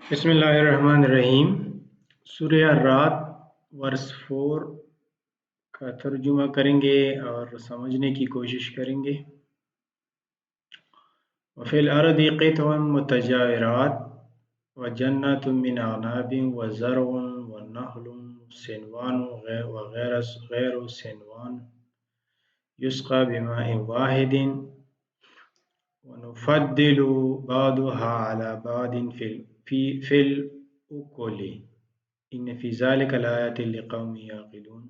बिस्मिल्लाहिर्रहमानिर्रहीम। सूरह रात वर्स 4 का तर्जुमा करेंगे और समझने की कोशिश करेंगे। वफ़िल अर्दि क़ित्अन मुतजाविरात व जन्नतुम मिन अनाबिन व ज़रउन व नख़लुन सिनवान व गैरु सिनवान युस्क़ा बिमाइन वाहिदिन व नुफ़द्दिलु बअदहा अला बअदिन फिल उकुली इन्न फ़ी ज़ालिका लआयातिन लिक़ौमिन याक़िलून।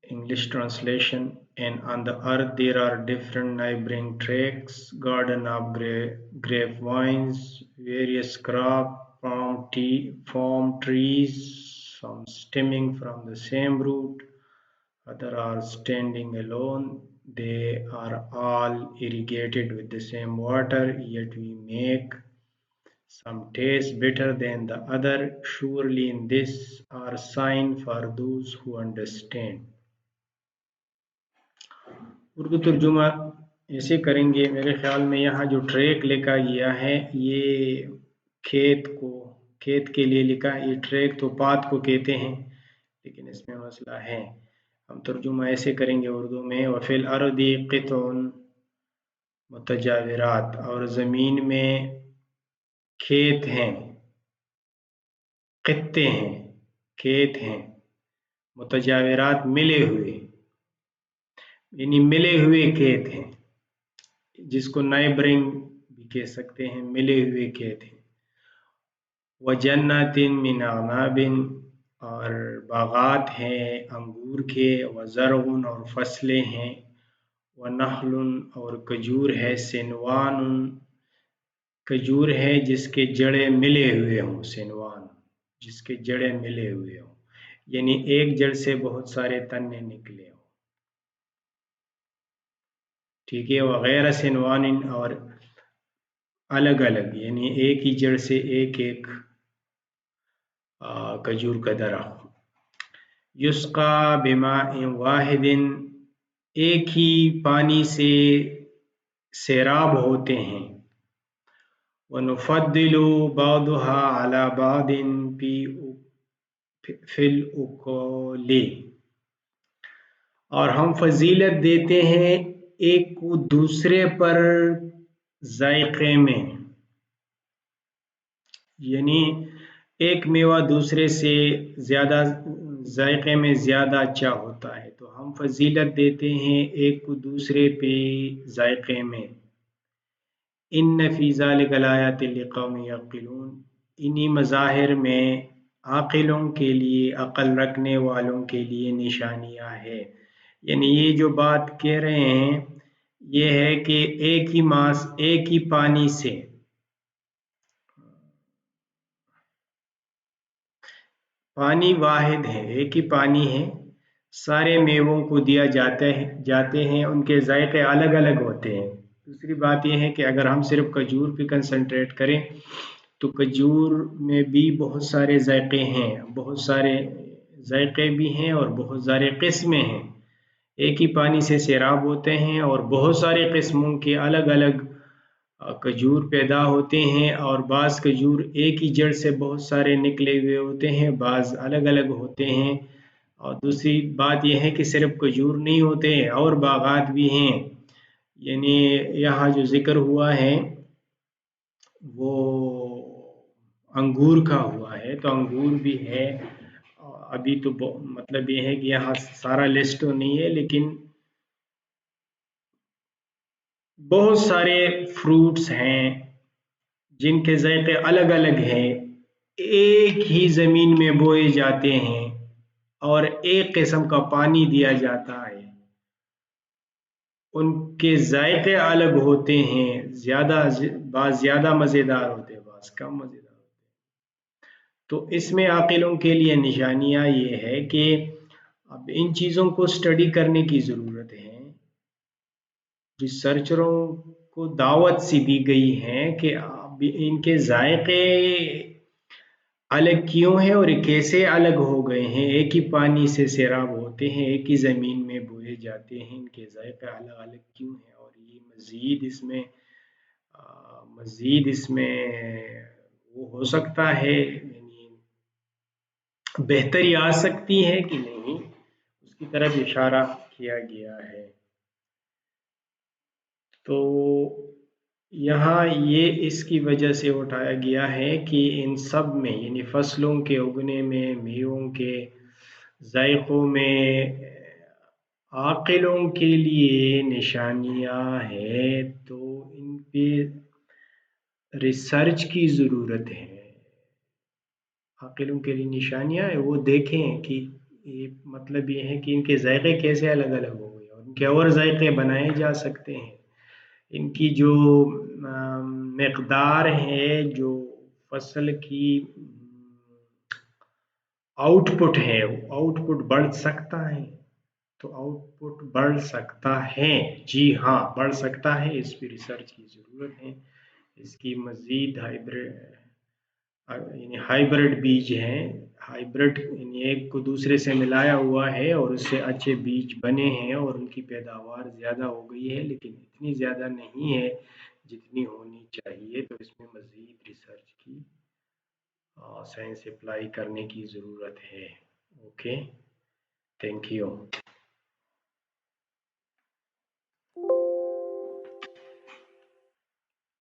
English translation. And on the earth there are different neighboring tracts, garden of grapevines, various crop, palm trees, some stemming from the same root, others are standing alone. They are all irrigated with the same water, yet we make some taste better than the other. Surely in this are signs for those who understand. Urdu तर्जुमा ऐसे करेंगे। मेरे ख्याल में यहाँ जो track लिखा गया है ये खेत के लिए लिखा है। ये ट्रैक तो पात को कहते हैं, लेकिन इसमें मसला है। हम तर्जुमा ऐसे करेंगे उर्दू में, वफ़िल अर्दि क़ित्अन मुतजाविरात, और ज़मीन में खेत हैं, क़ित्ते हैं, खेत हैं, मुतजाविरात मिले हुए, यानी मिले हुए खेत हैं, जिसको नाइबरिंग भी कह सकते हैं, मिले हुए खेत हैं। व जन्नतिन मिन अनाबिन, और बागात हैं अंगूर के, व ज़रउन, और फसलें हैं, व नख़लुन, और खजूर है, सिनवानुन, खजूर है जिसके जड़ें मिले हुए हों, सिनवान जिसके जड़ें मिले हुए हों, यानी एक जड़ से बहुत सारे तने निकले हों, ठीक है। वगैरह सिनवानिन, और अलग अलग, यानी एक ही जड़ से एक एक खजूर का दरख्त। युस्का बिमाइन वाहिदिन, एक ही पानी से सैराब होते हैं। व नुफ़द्दिलु बअदहा अला बअदिन फिल उकुली, और हम फजीलत देते हैं एक को दूसरे पर जायके में, यानी एक मेवा दूसरे से ज्यादा जायके में ज्यादा अच्छा होता है, तो हम फजीलत देते हैं एक को दूसरे पे जायके में। इन्न फ़ी ज़ालिका लआयातिन लिक़ौमिन याक़िलून, इन्हीं मज़ाहिर में आक़िलों के लिए, अक़ल रखने वालों के लिए निशानियाँ हैं। यानी ये जो बात कह रहे हैं ये है कि एक ही पानी से, पानी वाहिद है, एक ही पानी है, सारे मेवों को दिया जाते हैं, उनके जायके अलग अलग होते हैं। दूसरी बात यह है कि अगर हम सिर्फ खजूर पे कंसंट्रेट करें तो खजूर में भी बहुत सारे जायके हैं, बहुत सारे जायके भी हैं और बहुत सारे किस्में हैं। एक ही पानी से सैराब होते हैं और बहुत सारे किस्मों के अलग अलग खजूर पैदा होते हैं, और बाज़ खजूर एक ही जड़ से बहुत सारे निकले हुए होते हैं, बाज़ अलग अलग होते हैं। और दूसरी बात यह है कि सिर्फ खजूर नहीं होते हैं और बागात भी हैं, यानी यहाँ जो जिक्र हुआ है वो अंगूर का हुआ है, तो अंगूर भी है। अभी तो मतलब ये है कि यहाँ सारा लिस्ट तो नहीं है, लेकिन बहुत सारे फ्रूट्स हैं जिनके जायके अलग अलग हैं, एक ही ज़मीन में बोए जाते हैं और एक किस्म का पानी दिया जाता है। उनके जायके अलग होते हैं, बाज़ ज़्यादा मज़ेदार होते हैं, बाज़ कम मज़ेदार होते हैं। तो इसमें आक़िलों के लिए निशानियाँ ये है कि अब इन चीज़ों को स्टडी करने की ज़रूरत है। रिसर्चरों को दावत सी दी गई है कि अब इनके जायके अलग क्यों हैं और कैसे अलग हो गए हैं। एक ही पानी से सैराब होते हैं, एक ही ज़मीन में बोए जाते हैं, इनके जायके अलग अलग क्यों हैं, और ये मज़ीद इसमें मज़ीद इसमें वो हो सकता है, यानी बेहतरी आ सकती है कि नहीं, उसकी तरफ इशारा किया गया है। तो यहाँ ये इसकी वजह से उठाया गया है कि इन सब में, यानी फसलों के उगने में, मेवों के जायकों में आकिलों के लिए निशानियाँ हैं, तो इन पे रिसर्च की ज़रूरत है। आकिलों के लिए निशानियाँ है, वो देखें कि ये मतलब ये है कि इनके जायके कैसे अलग अलग हो गए और इनके और जायके बनाए जा सकते हैं। इनकी जो मकदार है, जो फसल की आउटपुट है, वो आउटपुट बढ़ सकता है। तो आउटपुट बढ़ सकता है, जी हाँ बढ़ सकता है, इस पर रिसर्च की ज़रूरत है। इसकी मज़ीद यानी हाइब्रिड बीज हैं, हाइब्रिड यानी एक को दूसरे से मिलाया हुआ है और उससे अच्छे बीज बने हैं और उनकी पैदावार ज़्यादा हो गई है, लेकिन इतनी ज़्यादा नहीं है जितनी होनी चाहिए। तो इसमें मज़ीद रिसर्च की साइंस अप्लाई करने की ज़रूरत है। Okay, thank you.